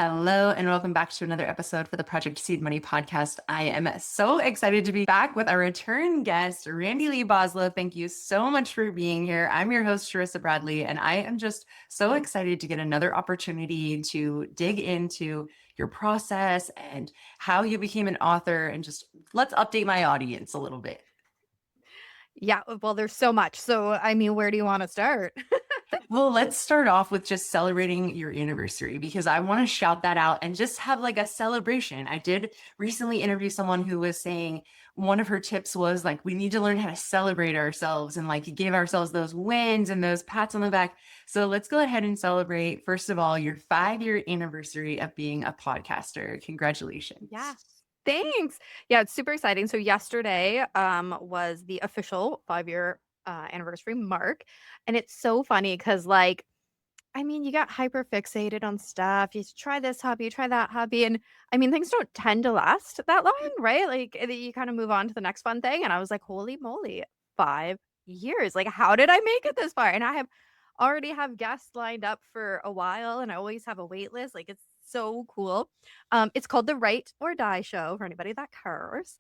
Hello and welcome back to another episode for the Project Seed Money podcast. I am so excited to be back with our return guest, Randi-Lee Bowslaugh. Thank you so much for being here. I'm your host, Sharissa Bradley, and I am just so excited to get another opportunity to dig into your process and how you became an author, and just let's update my audience a little bit. Yeah, well, there's so much. So, I mean, where do you want to start? Well, let's start off with just celebrating your anniversary, because I want to shout that out and just have like a celebration. I did recently interview someone who was saying one of her tips was like, we need to learn how to celebrate ourselves and like give ourselves those wins and those pats on the back. So let's go ahead and celebrate, first of all, your 5-year anniversary of being a podcaster. Congratulations. Yeah. Thanks. Yeah, it's super exciting. So yesterday was the official 5-year anniversary mark. And it's so funny because I mean, you got hyper fixated on stuff. You try this hobby, you try that hobby. And I mean, things don't tend to last that long, right? Like you kind of move on to the next fun thing. And I was like, holy moly, 5 years. Like, how did I make it this far? And I have already have guests lined up for a while, and I always have a wait list. Like, it's so cool. It's called the Write or Die Show for anybody that cares.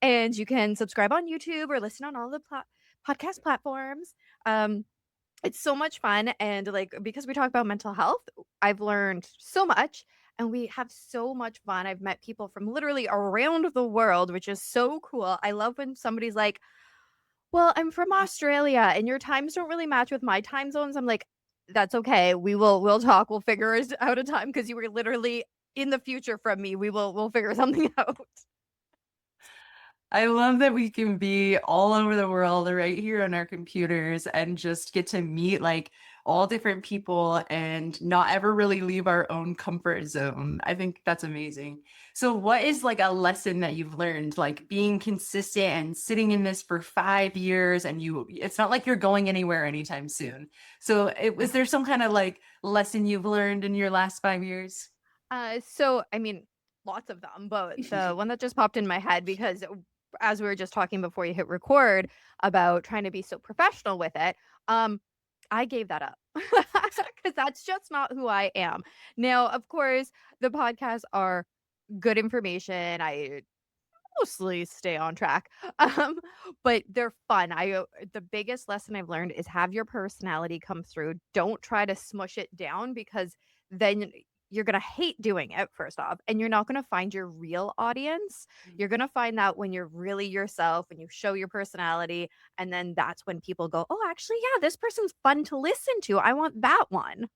And you can subscribe on YouTube or listen on all the podcast platforms. It's so much fun, and like because we talk about mental health, I've learned so much and we have so much fun. I've met people from literally around the world, which is so cool. I love when somebody's like, "Well, I'm from Australia and your times don't really match with my time zones." I'm like, "That's okay. We'll talk. We'll figure it out a time because you were literally in the future from me. We'll figure something out." I love that we can be all over the world right here on our computers and just get to meet like all different people and not ever really leave our own comfort zone. I think that's amazing. So what is like a lesson that you've learned, like being consistent and sitting in this for 5 years, and it's not like you're going anywhere anytime soon. So was there some kind of like lesson you've learned in your last 5 years? So I mean, lots of them, but the one that just popped in my head because as we were just talking before you hit record about trying to be so professional with it, I gave that up because that's just not who I am. Now, of course, the podcasts are good information. I mostly stay on track. Um, but they're fun. The biggest lesson I've learned is have your personality come through. Don't try to smush it down because then you're going to hate doing it first off, and you're not going to find your real audience. You're going to find that when you're really yourself and you show your personality, and then that's when people go, "Oh, actually, yeah, this person's fun to listen to. I want that one."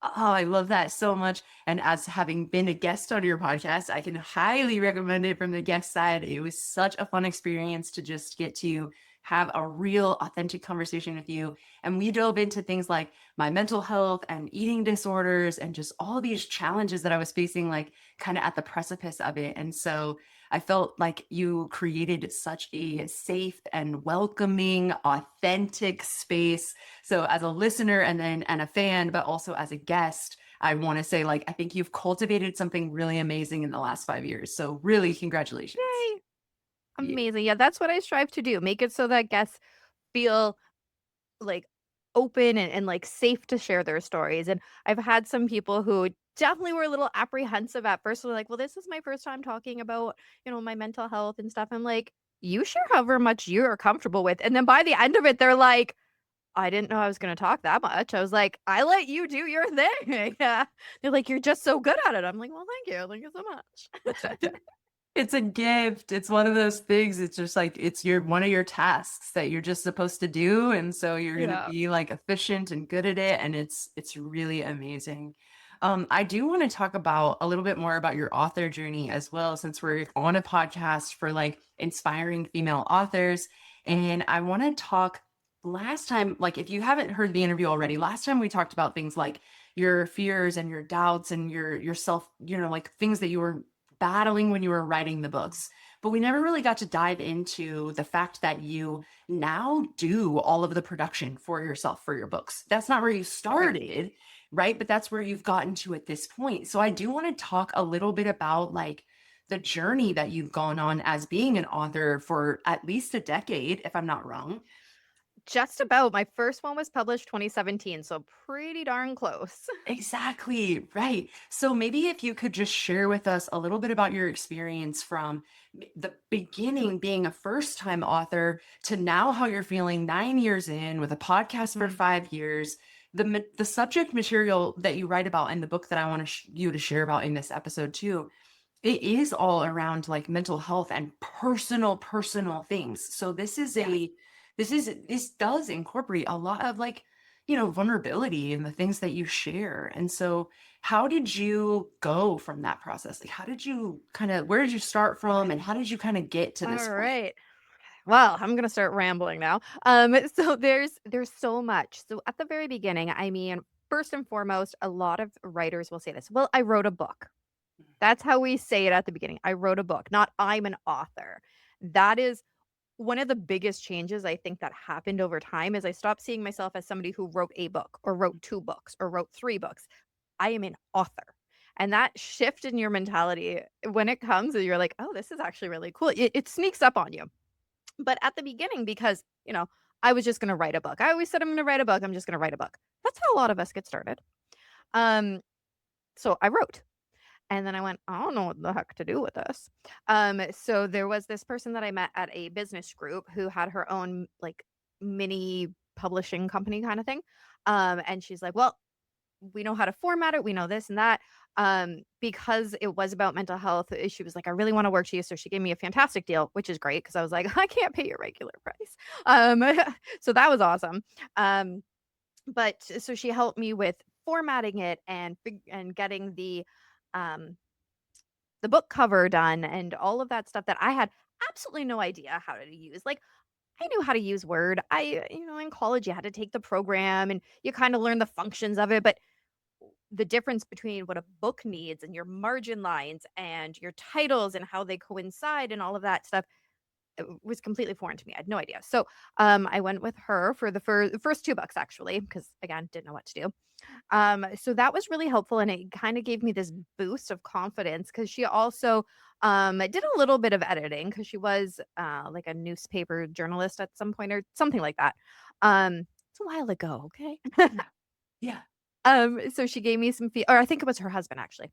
Oh, I love that so much. And as having been a guest on your podcast, I can highly recommend it from the guest side. It was such a fun experience to just get to have a real, authentic conversation with you. And we dove into things like my mental health and eating disorders and just all these challenges that I was facing, like kind of at the precipice of it. And so I felt like you created such a safe and welcoming, authentic space. So as a listener and a fan, but also as a guest, I want to say, like, I think you've cultivated something really amazing in the last 5 years. So really, congratulations. Yay. Yeah. Amazing. Yeah, that's what I strive to do. Make it so that guests feel like open and like safe to share their stories. And I've had some people who definitely were a little apprehensive at first. They're like, well, this is my first time talking about, my mental health and stuff. I'm like, you share however much you're comfortable with. And then by the end of it, they're like, I didn't know I was going to talk that much. I was like, I let you do your thing. Yeah. They're like, you're just so good at it. I'm like, well, thank you. Thank you so much. It's a gift. It's one of those things. It's just like it's your one of your tasks that you're just supposed to do. And so you're gonna Yeah. be like efficient and good at it. And it's really amazing. I do want to talk about a little bit more about your author journey as well, since we're on a podcast for like inspiring female authors. And I want to talk last time, like if you haven't heard the interview already, last time we talked about things like your fears and your doubts and your self, like things that you were battling when you were writing the books. But we never really got to dive into the fact that you now do all of the production for yourself for your books. That's not where you started, right? But that's where you've gotten to at this point. So I do want to talk a little bit about like the journey that you've gone on as being an author for at least a decade, if I'm not wrong. Just about. My first one was published 2017, so pretty darn close. Exactly, right. So maybe if you could just share with us a little bit about your experience from the beginning, being a first time author, to now how you're feeling 9 years in with a podcast for Mm. 5 years. The subject material that you write about in the book that I want you to share about in this episode too, it is all around like mental health and personal things. So Yes. this does incorporate a lot of like, you know, vulnerability in the things that you share. And so how did you go from that process? Like how did you kind of, where did you start from and how did you kind of get to this All point? right. Well, I'm gonna start rambling now. So there's so much. So at the very beginning, I mean, first and foremost, a lot of writers will say this. Well, I wrote a book. That's how we say it at the beginning. I wrote a book, not I'm an author. That is one of the biggest changes I think that happened over time is I stopped seeing myself as somebody who wrote a book or wrote 2 books or wrote 3 books. I am an author. And that shift in your mentality when it comes, you're like, "Oh, this is actually really cool." It sneaks up on you. But at the beginning, because, I was just gonna write a book. I always said, "I'm gonna write a book. I'm just gonna write a book." That's how a lot of us get started. Um, so I wrote. And then I went, "I don't know what the heck to do with this." So there was this person that I met at a business group who had her own, like, mini publishing company kinda thing. And she's like, "Well, we know how to format it, we know this and that." Because it was about mental health, she was like, "I really wanna work to you." So she gave me a fantastic deal, which is great because I was like, "I can't pay your regular price." Um, so that was awesome. Um, but so she helped me with formatting it and getting um the book cover done and all of that stuff that I had absolutely no idea how to use. Like, I knew how to use Word. In college, you had to take the program and you kind of learn the functions of it. But the difference between what a book needs and your margin lines and your titles and how they coincide and all of that stuff was completely foreign to me. I had no idea. So I went with her for the first 2 books, actually, because again, didn't know what to do. So that was really helpful and it kind of gave me this boost of confidence because she also did a little bit of editing because she was like a newspaper journalist at some point or something like that. It's a while ago, okay? Yeah. Yeah. So she gave me some or I think it was her husband actually.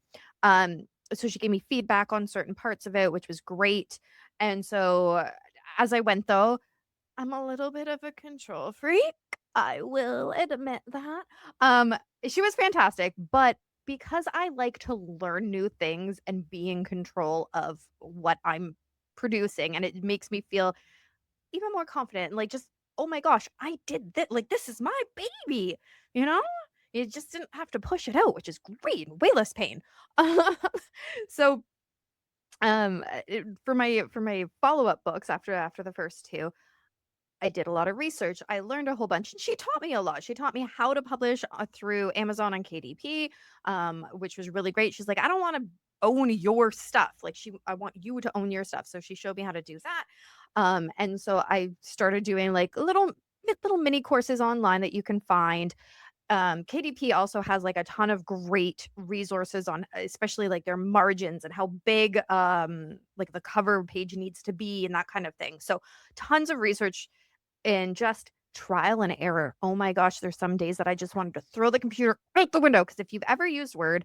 So she gave me feedback on certain parts of it, which was great. And so as I went though, I'm a little bit of a control freak. I will admit that. Um, she was fantastic, but because I like to learn new things and be in control of what I'm producing, and it makes me feel even more confident and like just, oh my gosh, I did that. Like, this is my baby, you know? You just didn't have to push it out, which is great and way less pain. so for my follow-up books after the first two, I did a lot of research. I learned a whole bunch, and she taught me a lot. She taught me how to publish through Amazon and KDP, which was really great. She's like, I don't want to own your stuff. Like I want you to own your stuff. So she showed me how to do that. And so I started doing like little mini courses online that you can find. KDP also has like a ton of great resources on especially like their margins and how big like the cover page needs to be and that kind of thing. So tons of research and just trial and error. Oh my gosh, there's some days that I just wanted to throw the computer out the window because if you've ever used Word,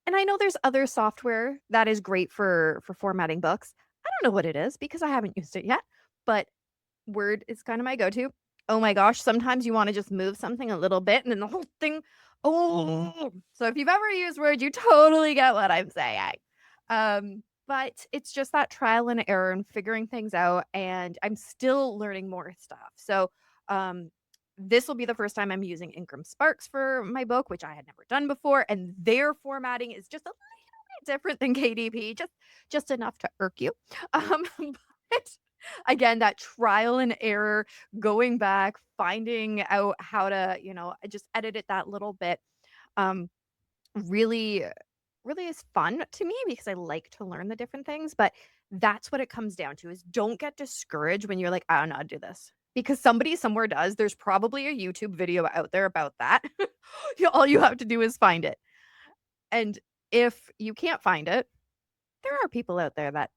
and I know there's other software that is great for formatting books. I don't know what it is because I haven't used it yet, but Word is kind of my go-to. Oh my gosh, sometimes you want to just move something a little bit and then the whole thing. Oh, so if you've ever used Word, you totally get what I'm saying. But it's just that trial and error and figuring things out, and I'm still learning more stuff. So, um, this will be the first time I'm using IngramSparks for my book, which I had never done before, and their formatting is just a little bit different than KDP, just enough to irk you. Um, but again, that trial and error, going back, finding out how to, I just edit it that little bit. Um, really really is fun to me because I like to learn the different things, but that's what it comes down to is don't get discouraged when you're like, I don't know how to do this. Because somebody somewhere does. There's probably a YouTube video out there about that. All you have to do is find it. And if you can't find it, there are people out there that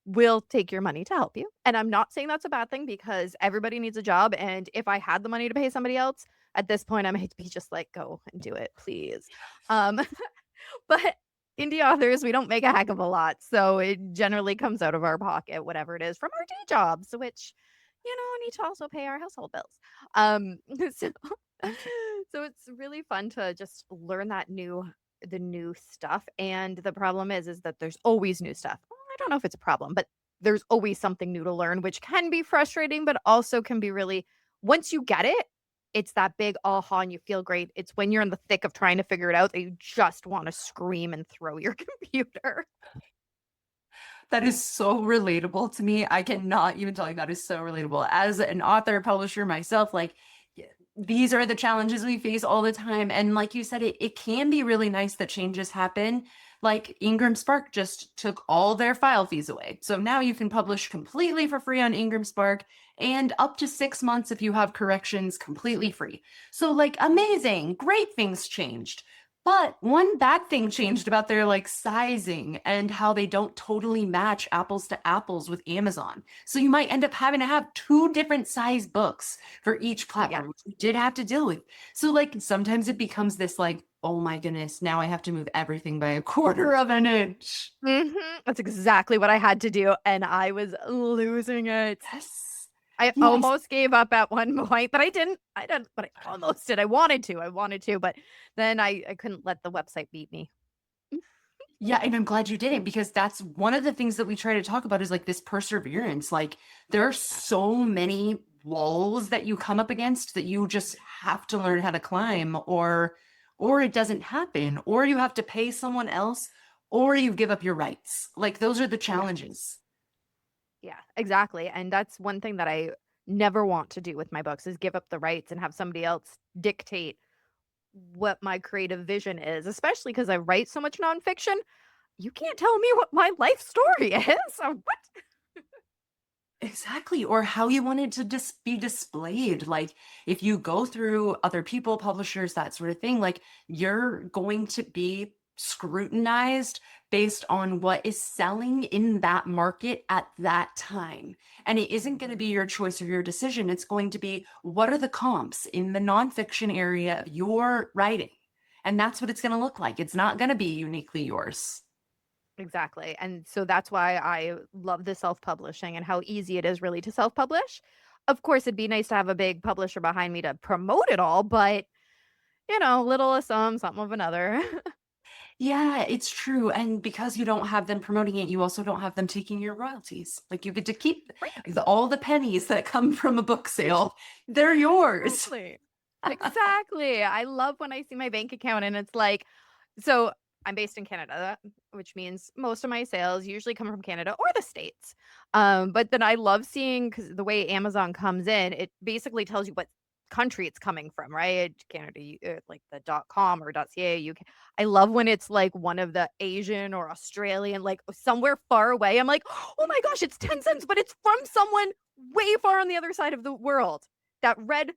will take your money to help you. And I'm not saying that's a bad thing because everybody needs a job. And if I had the money to pay somebody else, at this point, I might be just like, go and do it, please. Um, but indie authors, we don't make a heck of a lot. So it generally comes out of our pocket, whatever it is from our day jobs, which, need to also pay our household bills. So, so it's really fun to just learn the new stuff. And the problem is that there's always new stuff. Well, I don't know if it's a problem, but there's always something new to learn, which can be frustrating, but also can be really, once you get it, it's that big aha and you feel great. It's when you're in the thick of trying to figure it out that you just want to scream and throw your computer. That is so relatable to me. I cannot even tell you that is so relatable. As an author, publisher myself, like these are the challenges we face all the time. And like you said, it can be really nice that changes happen. Like IngramSpark just took all their file fees away. So now you can publish completely for free on IngramSpark and up to 6 months if you have corrections completely free. So like amazing, great things changed. But one bad thing changed about their like sizing and how they don't totally match apples to apples with Amazon. So you might end up having to have two different size books for each Yeah. platform, which we did have to deal with. So like sometimes it becomes this like, oh my goodness, now I have to move everything by a quarter of an inch. That's exactly what I had to do, and I was losing it. Yes. I Yes. almost gave up at one point, but I didn't. I didn't, but I almost did. I wanted to, but then I couldn't let the website beat me. Yeah, and I'm glad you didn't because that's one of the things that we try to talk about is like this perseverance. Like there are so many walls that you come up against that you just have to learn how to climb or it doesn't happen or you have to pay someone else or you give up your rights. Like those are the Yeah. challenges. Yeah, exactly, and that's one thing that I never want to do with my books is give up the rights and have somebody else dictate what my creative vision is, especially because I write so much nonfiction. You can't tell me what my life story is. What? Exactly. Or how you want it to just be displayed. Like if you go through other people, publishers, that sort of thing, like you're going to be scrutinized based on what is selling in that market at that time. And it isn't going to be your choice or your decision. It's going to be what are the comps in the nonfiction area of your writing? And that's what it's going to look like. It's not going to be uniquely yours. Exactly, and so that's why I love the self-publishing and how easy it is really to self-publish. Of course, it'd be nice to have a big publisher behind me to promote it all, but, little of some, something of another. Yeah, it's true. And because you don't have them promoting it, you also don't have them taking your royalties. Like you get to keep Right. all the pennies that come from a book sale. They're yours. Exactly. Exactly. I love when I see my bank account and it's like, so I'm based in Canada, which means most of my sales usually come from Canada or the States. But then I love seeing because the way Amazon comes in, it basically tells you what country it's coming from, right? Canada, like the .com or .ca. I love when it's like one of the Asian or Australian, like somewhere far away. I'm like, oh my gosh, it's 10 cents, but it's from someone way far on the other side of the world that read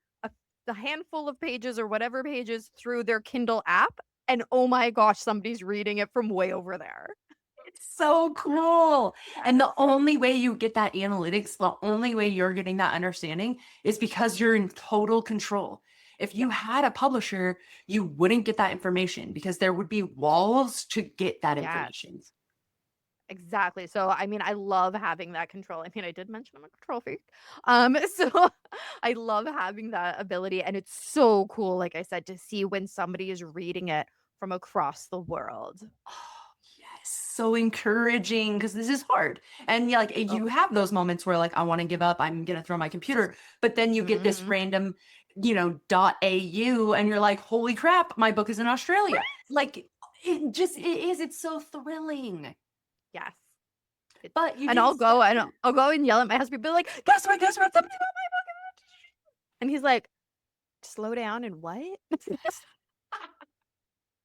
the handful of pages or whatever pages through their Kindle app, and oh my gosh, somebody's reading it from way over there. It's so cool. And the Yes. only way you get that analytics, the only way you're getting that understanding is because you're in total control. If Yeah. you had a publisher, you wouldn't get that information because there would be walls to get that Yes. information. Exactly. So, I mean, I love having that control. I mean, I did mention I'm a control freak. So I love having that ability, and it's so cool, like I said, to see when somebody is reading it from across the world. Oh, yes, so encouraging because this is hard. And yeah, like Oh, you have those moments where like I want to give up, I'm gonna throw my computer, but then you get this mhm. random, .au and you're like, holy crap, my book is in Australia. Right? Like it is, it's so thrilling. Yes. It's But you and did I'll go and yell at my husband, be like, guess what? Somebody bought my book. And he's like, slow down and what?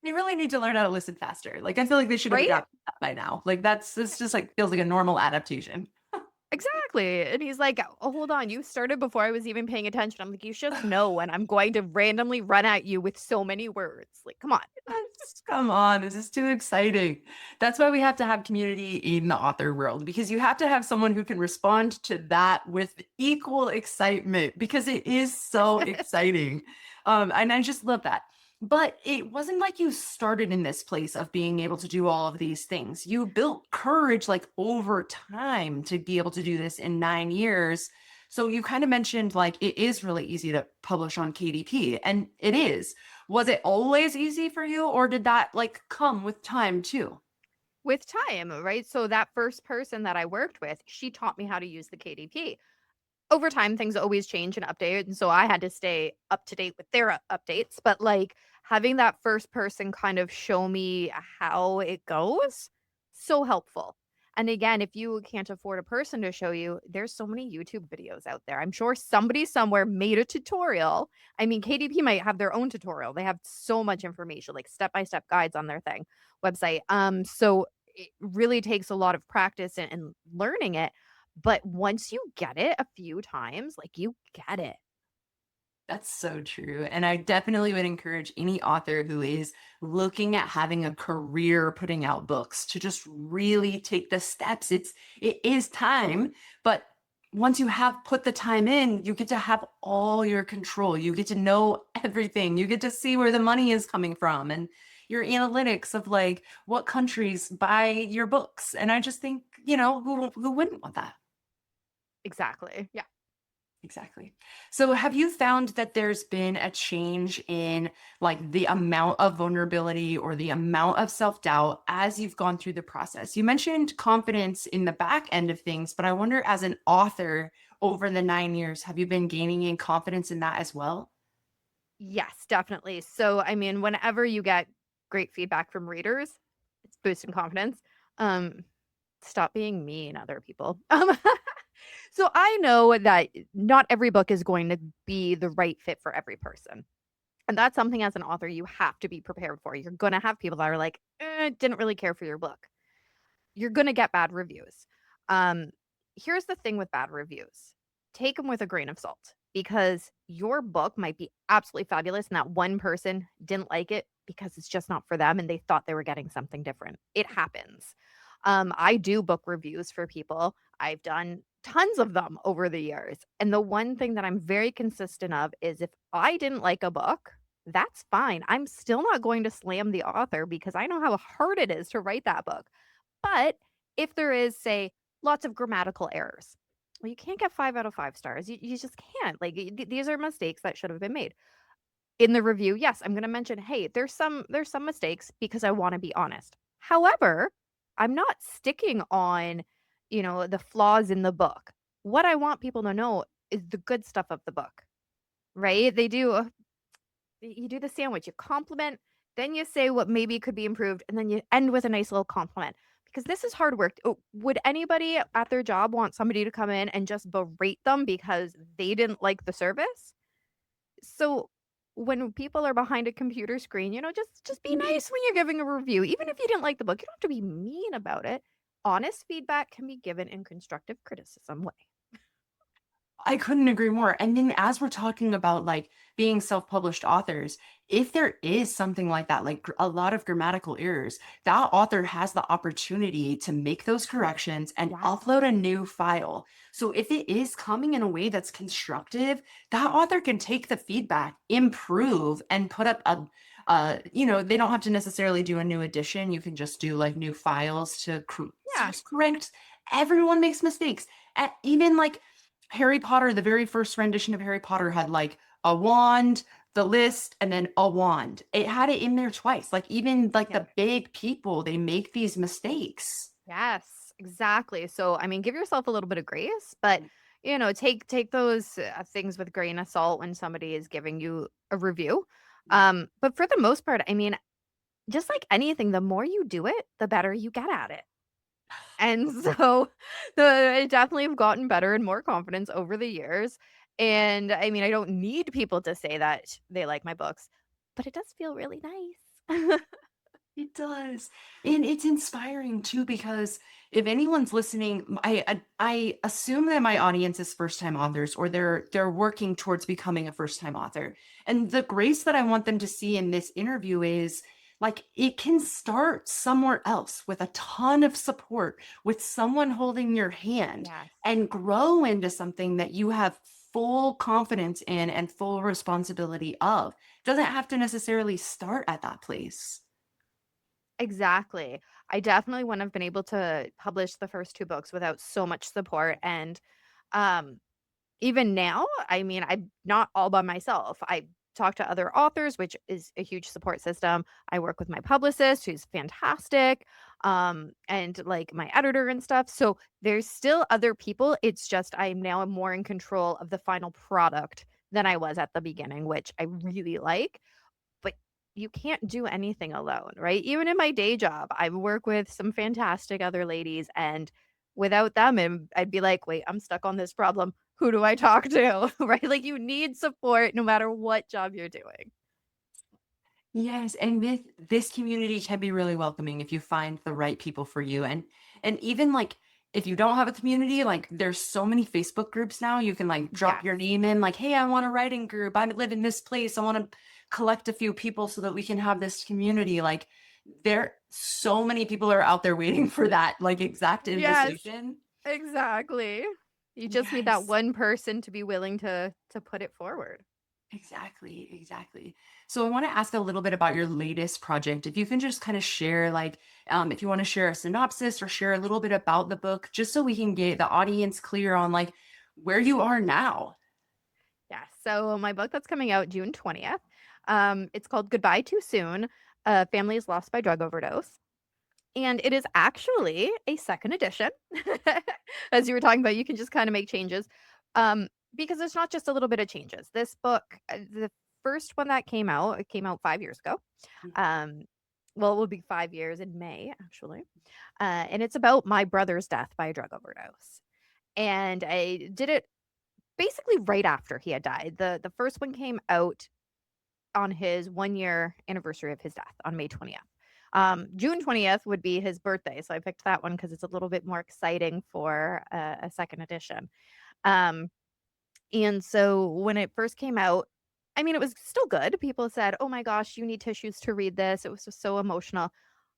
you really need to learn how to listen faster. Like I feel like they should have Right? adapted that by now. Like it's just like feels like a normal adaptation. Exactly, and he's like, "Oh, hold on, you started before I was even paying attention." I'm like, "You should know when I'm going to randomly run at you with so many words, like, come on." Yes, come on, this is too exciting. That's why we have to have community in the author world because you have to have someone who can respond to that with equal excitement because it is so exciting. And I just love that. But it wasn't like you started in this place of being able to do all of these things. You built courage like over time to be able to do this in 9 years. So you kind of mentioned like it is really easy to publish on KDP, and it is. Was it always easy for you, or did that, like, come with time too? With time, right? So that first person that I worked with, she taught me how to use the KDP. Over time, things always change and update, and so I had to stay up to date with their updates, but, like, having that first person kind of show me how it goes, so helpful. And again, if you can't afford a person to show you, there's so many YouTube videos out there. I'm sure somebody somewhere made a tutorial. I mean, KDP might have their own tutorial. They have so much information, like step-by-step guides on their website. So it really takes a lot of practice and learning it, but once you get it a few times, like, you get it. That's so true, and I definitely would encourage any author who is looking at having a career putting out books to just really take the steps. It is time, but once you have put the time in, you get to have all your control. You get to know everything. You get to see where the money is coming from and your analytics of, like, what countries buy your books, and I just think, who wouldn't want that? Exactly, yeah. Exactly. So have you found that there's been a change in like the amount of vulnerability or the amount of self-doubt as you've gone through the process? You mentioned confidence in the back end of things, but I wonder as an author over the 9 years, have you been gaining in confidence in that as well? Yes, definitely. So, I mean, whenever you get great feedback from readers, it's boosting confidence. Um, Stop being mean, other people. So I know that not every book is going to be the right fit for every person. And that's something as an author you have to be prepared for. You're gonna have people that are like, didn't really care for your book. You're gonna get bad reviews. Um, Here's the thing with bad reviews. Take them with a grain of salt because your book might be absolutely fabulous and that one person didn't like it because it's just not for them and they thought they were getting something different. It happens. I do book reviews for people. I've done tons of them over the years. And the one thing that I'm very consistent of is if I didn't like a book, that's fine. I'm still not going to slam the author because I know how hard it is to write that book. But if there is, say, lots of grammatical errors, well, you can't get 5 out of 5 stars. You just can't. Like, these are mistakes that should have been made. In the review, yes, I'm gonna mention, "Hey, there's some mistakes because I wanna be honest." However, I'm not sticking on, the flaws in the book. What I want people to know is the good stuff of the book, right? You do the sandwich, you compliment, then you say what maybe could be improved, and then you end with a nice little compliment. Because this is hard work. Oh, would anybody at their job want somebody to come in and just berate them because they didn't like the service? So when people are behind a computer screen, just be nice when you're giving a review. Even if you didn't like the book, you don't have to be mean about it. Honest feedback can be given in constructive criticism way. I couldn't agree more. And then as we're talking about like being self-published authors, if there is something like that, like a lot of grammatical errors, that author has the opportunity to make those corrections and Yes. upload a new file. So if it is coming in a way that's constructive, that author can take the feedback, improve, and put up they don't have to necessarily do a new edition. You can just do like new files to Yeah. just correct. Everyone makes mistakes. Even like Harry Potter, the very first rendition of Harry Potter had like a wand, the list, and then a wand. It had it in there twice. Like even like Yeah. the big people, they make these mistakes. Yes, exactly. So, I mean, give yourself a little bit of grace, but take those things with grain of salt when somebody is giving you a review. But for the most part, I mean, just like anything, the more you do it, the better you get at it. And so I definitely have gotten better and more confidence over the years. And I mean, I don't need people to say that they like my books, but it does feel really nice. It does. And it's inspiring too because if anyone's listening, I assume that my audience is first-time authors or they're working towards becoming a first-time author. And the grace that I want them to see in this interview is like it can start somewhere else with a ton of support, with someone holding your hand Yes. and grow into something that you have full confidence in and full responsibility of. Doesn't have to necessarily start at that place. Exactly. I definitely wouldn't have been able to publish the first 2 books without so much support, and, um, even now, I mean, I'm not all by myself. I talk to other authors, which is a huge support system. I work with my publicist, who's fantastic, and, like, my editor and stuff, so there's still other people, it's just I'm now more in control of the final product than I was at the beginning, which I really like. But you can't do anything alone, right? Even in my day job, I work with some fantastic other ladies, and without them, I'd be like, wait, I'm stuck on this problem. Who do I talk to? Right? Like, you need support no matter what job you're doing. Yes, and this community can be really welcoming if you find the right people for you. And even like if you don't have a community, like there's so many Facebook groups now, you can like drop Yes. your name in, like, hey, I want a writing group. I live in this place. I want to collect a few people so that we can have this community. Like there so many people are out there waiting for that like exact Yes, invitation. exactly. You just need that Yes. one person to be willing to put it forward. Exactly, exactly. So I want to ask a little bit about your latest project. If you can just kind of share, like, if you want to share a synopsis or share a little bit about the book, just so we can get the audience clear on like where you are now. Yeah. So my book that's coming out June 20th. It's called Goodbye Too Soon. Families Lost by Drug Overdose. And it is actually a second edition. As you were talking about, you can just kind of make changes. Because it's not just a little bit of changes. This book, the first one that came out, it came out 5 years ago. Um, well, it will be 5 years in May, actually. And it's about my brother's death by a drug overdose. And I did it basically right after he had died. The first one came out on his 1 year anniversary of his death on May 20th. June 20th would be his birthday, so I picked that one because it's a little bit more exciting for a second edition. Um, and so when it first came out, I mean, it was still good. People said, "Oh my gosh, you need tissues to read this." It was just so emotional.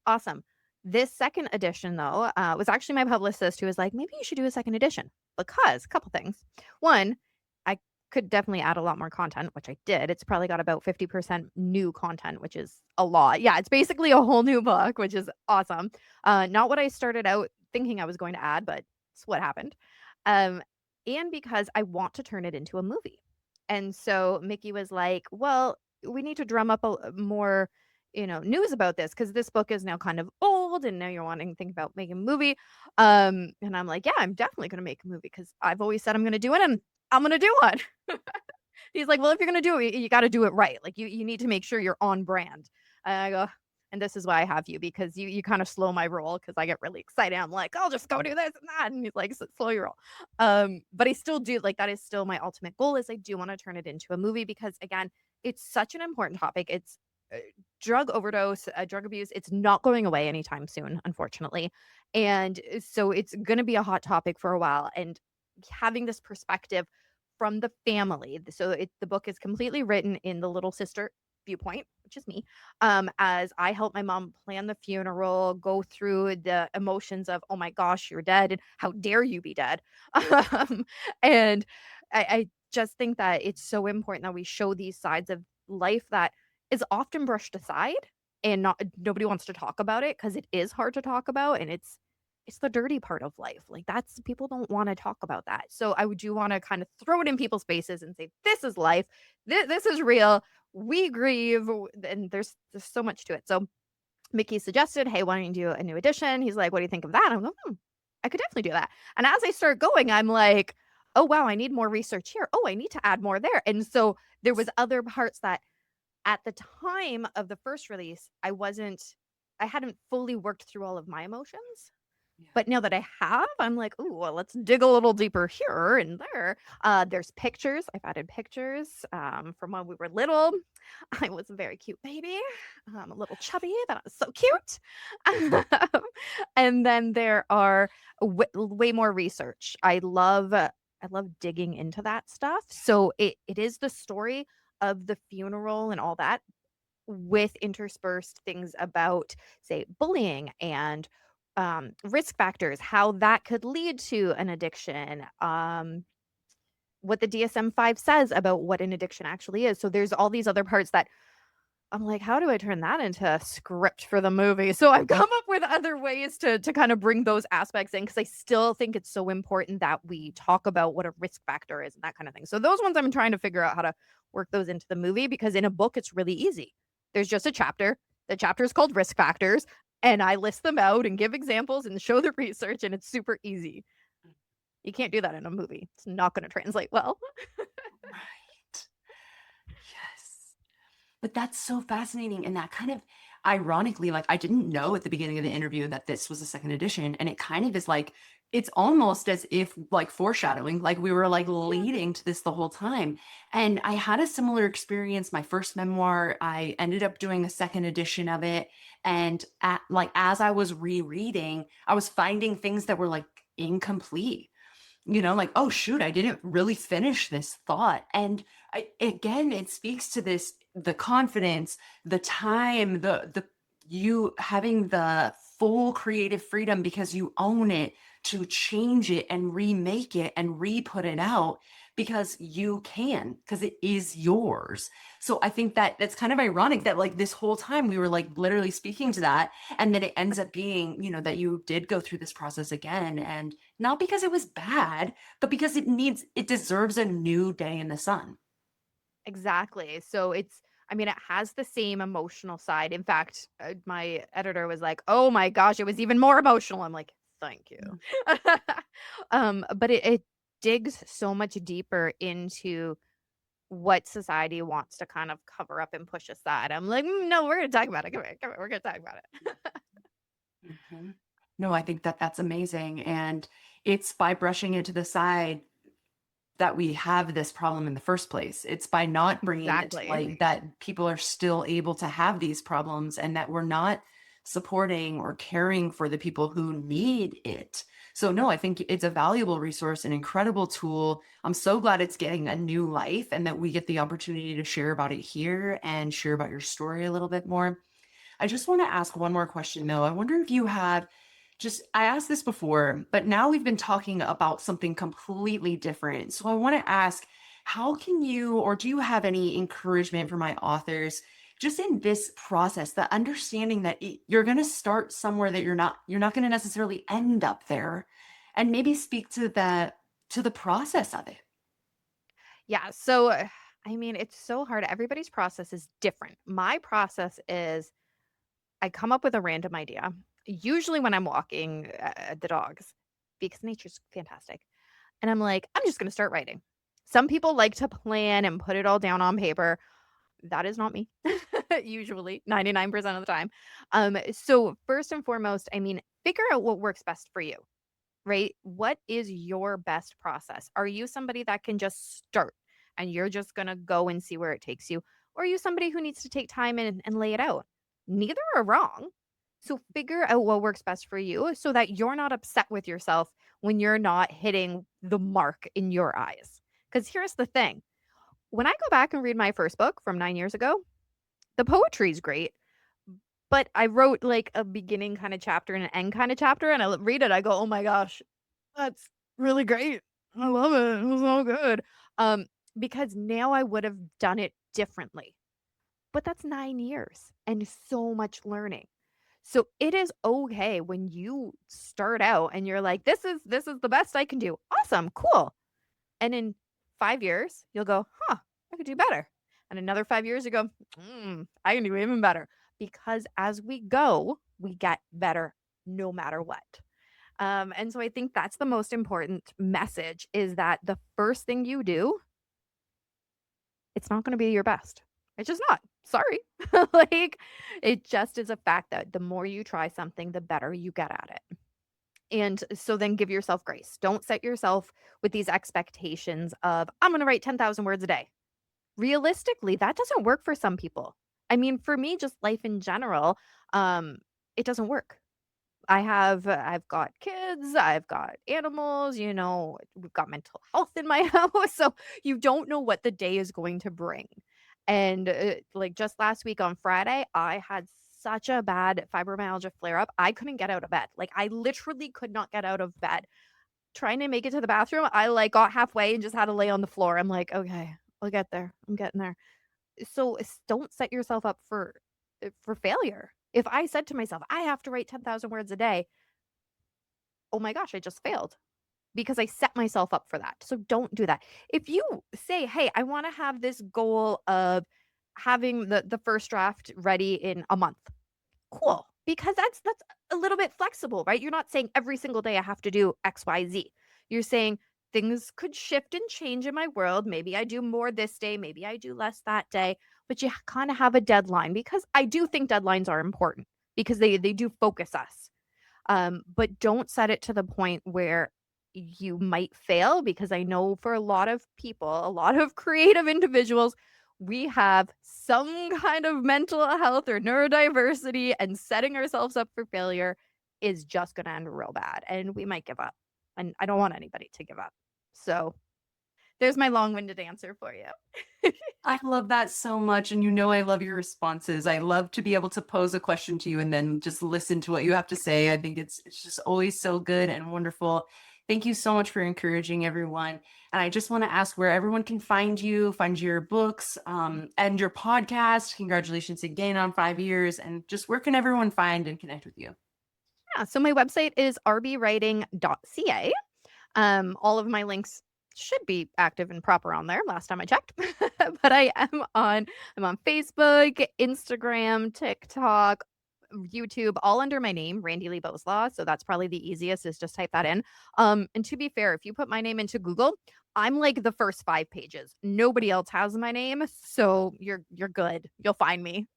Awesome. This second edition, though, was actually my publicist who was like, maybe you should do a second edition because a couple things. One, I could definitely add a lot more content, which I did. It's probably got about 50% new content, which is a lot. Yeah, it's basically a whole new book, which is awesome. Not what I started out thinking I was going to add, but it's what happened. Um, and because I want to turn it into a movie. And so Mickey was like, well, we need to drum up more news about this because this book is now kind of old and now you're wanting to think about making a movie. And I'm like, yeah, I'm definitely going to make a movie because I've always said I'm going to do it and I'm going to do one. He's like, well, if you're going to do it, you got to do it right. Like you need to make sure you're on brand. And I go, and this is why I have you because you kind of slow my roll because I get really excited. I'm like, I'll just go do this and that. And he's like, slow your roll. But I still do like that is still my ultimate goal is I do want to turn it into a movie because again, it's such an important topic. It's drug overdose, drug abuse. It's not going away anytime soon, unfortunately. And so it's going to be a hot topic for a while. And having this perspective from the family. So the book is completely written in the little sister viewpoint, which is me. As I help my mom plan the funeral, go through the emotions of, oh my gosh, you're dead, and how dare you be dead. And I just think that it's so important that we show these sides of life that is often brushed aside and not nobody wants to talk about it because it is hard to talk about and it's the dirty part of life. Like that's people don't want to talk about that. So I do want to kind of throw it in people's faces and say, this is life. This is real. We grieve. And there's so much to it. So Mickey suggested, hey, why don't you do a new edition? He's like, what do you think of that? I'm like, I could definitely do that. And as I start going, I'm like, oh wow, I need more research here. Oh, I need to add more there. And so there was other parts that at the time of the first release, I hadn't fully worked through all of my emotions. Yeah. But now that I have, I'm like, "Ooh, well, let's dig a little deeper here and there." There's pictures. I've added pictures, from when we were little. I was a very cute baby, a little chubby, that was so cute. And then there are way more research. I love digging into that stuff. So it is the story of the funeral and all that, with interspersed things about, say, bullying and risk factors, how that could lead to an addiction, what the DSM-5 says about what an addiction actually is. So there's all these other parts that I'm like, how do I turn that into a script for the movie? So I've come up with other ways to kind of bring those aspects in, because I still think it's so important that we talk about what a risk factor is and that kind of thing. So those ones I'm trying to figure out how to work those into the movie, because in a book it's really easy. There's just a chapter. The chapter is called risk factors, and I list them out and give examples and show the research, and it's super easy. You can't do that in a movie. It's not going to translate well. Right. Yes. But that's so fascinating. And that kind of ironically, like I didn't know at the beginning of the interview that this was a second edition. And it kind of is like, it's almost as if like foreshadowing, like we were like Yeah. leading to this the whole time. And I had a similar experience. My first memoir, I ended up doing a second edition of it. And like as I was rereading, I was finding things that were like incomplete, like, oh shoot, I didn't really finish this thought. And again, it speaks to this, the confidence, the time, the you having the full creative freedom because you own it to change it and remake it and re-put it out because you can, because it is yours. So I think that that's kind of ironic that like this whole time we were like literally speaking to that, and then it ends up being, that you did go through this process again, and not because it was bad, but because it deserves a new day in the sun. Exactly. So I mean, it has the same emotional side. In fact, my editor was like, "Oh my gosh, it was even more emotional." I'm like, "Thank you." Mm. But it digs so much deeper into what society wants to kind of cover up and push aside. I'm like, No, we're going to talk about it. Come here, we're going to talk about it." Mhm. No, I think that that's amazing, and it's by brushing it to the side that we have this problem in the first place. It's by not bringing it to Exactly. light that people are still able to have these problems and that we're not supporting or caring for the people who need it. So, no, I think it's a valuable resource, an incredible tool. I'm so glad it's getting a new life and that we get the opportunity to share about it here and share about your story a little bit more. I just want to ask one more question, though. I wonder if you have I asked this before, but now we've been talking about something completely different. So I want to ask, how can you, or do you have any encouragement for my authors just in this process, the understanding that you're going to start somewhere that you're not going to necessarily end up there, and maybe speak to the process of it. Yeah. So, I mean, it's so hard. Everybody's process is different. My process is I come up with a random idea, usually when I'm walking the dogs, because nature's fantastic. And I'm like, I'm just going to start writing. Some people like to plan and put it all down on paper. That is not me, usually 99% of the time. So, first and foremost, I mean, figure out what works best for you, right? What is your best process? Are you somebody that can just start and you're just going to go and see where it takes you? Or are you somebody who needs to take time and lay it out? Neither are wrong. So figure out what works best for you so that you're not upset with yourself when you're not hitting the mark in your eyes. Because here's the thing, when I go back and read my first book from 9 years ago, the poetry's great, but I wrote like a beginning kind of chapter and an end kind of chapter, and read it, I go, oh my gosh, that's really great. I love it. It was so good. Um, because now I would have done it differently. But that's 9 years and so much learning. So it is okay when you start out and you're like, this is the best I can do. Awesome, cool. And in 5 years, you'll go, "Huh, I could do better." And another 5 years, you go, I can do even better." Because as we go, we get better no matter what. And so I think that's the most important message, is that the first thing you do, it's not gonna be your best. It's just not. Sorry. Like, it just is a fact that the more you try something, the better you get at it. And so then give yourself grace. Don't set yourself with these expectations of, I'm going to write 10,000 words a day. Realistically, that doesn't work for some people. I mean, for me, just life in general, um, it doesn't work. I've got kids, I've got animals, we've got mental health in my house, so you don't know what the day is going to bring. And, like, just last week on Friday, I had such a bad fibromyalgia flare up, I couldn't get out of bed. Like, I literally could not get out of bed. Trying to make it to the bathroom, I, like, got halfway and just had to lay on the floor. I'm like, "Okay, I'll get there. I'm getting there." So, don't set yourself up for failure. If I said to myself, "I have to write 10,000 words a day," oh my gosh, I just failed because I set myself up for that. So don't do that. If you say, "Hey, I want to have this goal of having the first draft ready in a month." Cool. Because that's a little bit flexible, right? You're not saying every single day I have to do XYZ. You're saying things could shift and change in my world. Maybe I do more this day, maybe I do less that day, but you kind of have a deadline because I do think deadlines are important because they do focus us. But don't set it to the point where you might fail because I know for a lot of people, a lot of creative individuals, we have some kind of mental health or neurodiversity, and setting ourselves up for failure is just going to end real bad. And we might give up. And I don't want anybody to give up. So there's my long winded answer for you. I love that so much. And I love your responses. I love to be able to pose a question to you and then just listen to what you have to say. I think it's just always so good and wonderful. Thank you so much for encouraging everyone. And I just want to ask where everyone can find you, find your books, and your podcast. Congratulations again on 5 years. And just where can everyone find and connect with you? Yeah. So my website is rbwriting.ca. All of my links should be active and proper on there last time I checked. But I'm on Facebook, Instagram, TikTok, YouTube, all under my name, Randi-Lee Bowslaugh. So that's probably the easiest is just type that in. And to be fair, if you put my name into Google, I'm like the first 5 pages. Nobody else has my name, so you're good. You'll find me.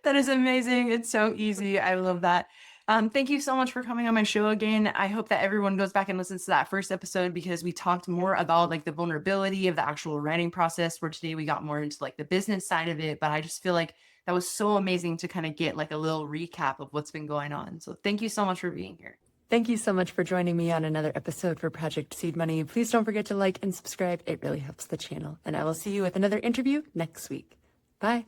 That is amazing. It's so easy. I love that. Thank you so much for coming on my show again. I hope that everyone goes back and listens to that first episode because we talked more about like the vulnerability of the actual writing process, where today we got more into like the business side of it. But I just feel like that was so amazing to kind of get like a little recap of what's been going on. So thank you so much for being here. Thank you so much for joining me on another episode for Project Seed Money. Please don't forget to like and subscribe. It really helps the channel. And I will see you with another interview next week. Bye.